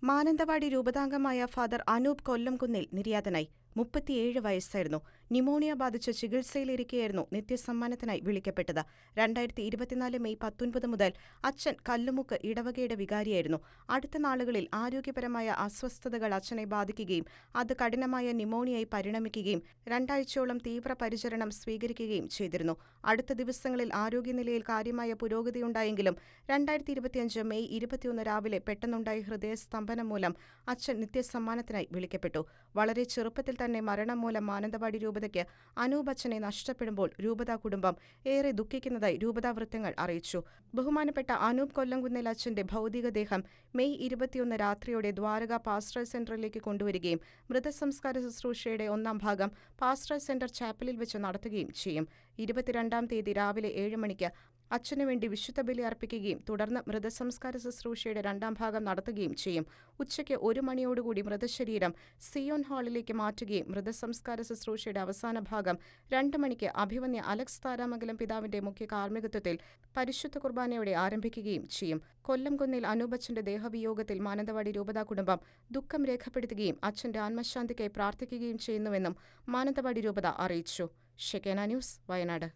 Mananthavady രൂപതാംഗമായ father Anoop കൊല്ലംകുന്നിൽ നിര്യാതനായി. 37 വയസ്സായിരുന്നു. Pneumonia ബാധിച്ച് ചികിത്സയിലിരിക്കെയായിരുന്നു നിത്യസമ്മാനത്തിനായി വിളിക്കപ്പെട്ടത്. 2024 മെയ് 19 മുതൽ അച്ഛൻ കല്ലുമുക്ക് ഇടവകയുടെ വികാരിയായിരുന്നു. അടുത്ത നാളുകളിൽ ആരോഗ്യപരമായ അസ്വസ്ഥതകൾ അച്ഛനെ ബാധിക്കുകയും അത് കഠിനമായ ന്യൂമോണിയയായി പരിണമിക്കുകയും 2 ആഴ്ചയോളം തീവ്രപരിചരണം സ്വീകരിക്കുകയും ചെയ്തിരുന്നു. അടുത്ത ദിവസങ്ങളിൽ ആരോഗ്യനിലയിൽ കാര്യമായ പുരോഗതിയുണ്ടായെങ്കിലും 2025 മെയ് 21 രാവിലെ പെട്ടെന്നുണ്ടായ ഹൃദയസ്തംഭനം മൂലം അച്ഛൻ നിത്യസമ്മാനത്തിനായി വിളിക്കപ്പെട്ടു. വളരെ ചെറുപ്പത്തിൽ തന്നെ മരണം മൂലം മാനന്തവാടി രൂപതയ്ക്ക് അനൂപ് അച്ഛനെ നഷ്ടപ്പെടുമ്പോൾ രൂപതാ കുടുംബം ഏറെ ദുഃഖിക്കുന്നതായി രൂപതാ വൃത്തങ്ങൾ അറിയിച്ചു. ബഹുമാനപ്പെട്ട അനൂപ് കൊല്ലംകുന്നിൽ അച്ഛന്റെ ഭൗതികദേഹം മെയ് 21 രാത്രിയോടെ ദ്വാരക പാസ്റ്ററൽ സെന്ററിലേക്ക് കൊണ്ടുവരികയും മൃതസംസ്കാര ശുശ്രൂഷയുടെ 1-ാം ഭാഗം പാസ്റ്ററൽ സെന്റർ ചാപ്പലിൽ വെച്ച് നടത്തുകയും ചെയ്യും. 22-ാം തീയതി രാവിലെ 7 മണിക്ക് അച്ഛനുവേണ്ടി വിശുദ്ധ ബലി അർപ്പിക്കുകയും തുടർന്ന് മൃതസംസ്കാര ശുശ്രൂഷയുടെ 2-ാം ഭാഗം നടത്തുകയും ചെയ്യും. ഉച്ചയ്ക്ക് 1 മണിയോടുകൂടി മൃതശരീരം സിയോൻ ഹാളിലേക്ക് മാറ്റുകയും മൃതസംസ്കാര ശുശ്രൂഷയുടെ അവസാന ഭാഗം 2 മണിക്ക് അഭിവന്യ അലക്സ് താരാമംഗലം പിതാവിന്റെ മുഖ്യ കാർമ്മികത്വത്തിൽ പരിശുദ്ധ കുർബാനയോടെ ആരംഭിക്കുകയും ചെയ്യും. കൊല്ലംകുന്നിൽ അനൂപ് അച്ഛന്റെ ദേഹവിയോഗത്തിൽ മാനന്തവാടി രൂപതാ കുടുംബം ദുഃഖം രേഖപ്പെടുത്തുകയും അച്ഛന്റെ ആത്മശാന്തിക്കായി പ്രാർത്ഥിക്കുകയും ചെയ്യുന്നുവെന്നും മാനന്തവാടി രൂപത അറിയിച്ചു. ഷെക്കേന ന്യൂസ്, വയനാട്.